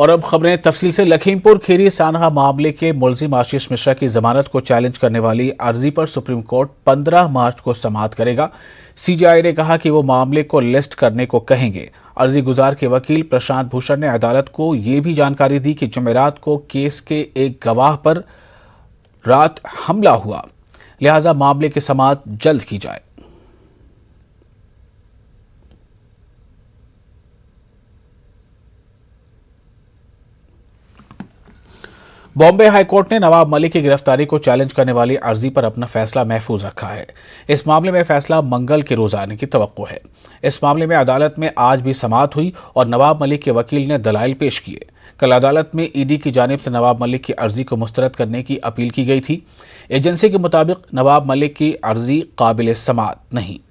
اور اب خبریں تفصیل سے۔ لکھیم پور کھیری سانحہ معاملے کے ملزم آشیش مشرا کی ضمانت کو چیلنج کرنے والی عرضی پر سپریم کورٹ 15 مارچ کو سماعت کرے گا۔ سی جے آئی نے کہا کہ وہ معاملے کو لسٹ کرنے کو کہیں گے۔ عرضی گزار کے وکیل پرشانت بھوشن نے عدالت کو یہ بھی جانکاری دی کہ جمعرات کو کیس کے ایک گواہ پر رات حملہ ہوا، لہذا معاملے کی سماعت جلد کی جائے۔ بامبے ہائی کورٹ نے نواب ملک کی گرفتاری کو چیلنج کرنے والی عرضی پر اپنا فیصلہ محفوظ رکھا ہے۔ اس معاملے میں فیصلہ منگل کے روز آنے کی توقع ہے۔ اس معاملے میں عدالت میں آج بھی سماعت ہوئی اور نواب ملک کے وکیل نے دلائل پیش کیے۔ کل عدالت میں ای ڈی کی جانب سے نواب ملک کی عرضی کو مسترد کرنے کی اپیل کی گئی تھی۔ ایجنسی کے مطابق نواب ملک کی عرضی قابل سماعت نہیں۔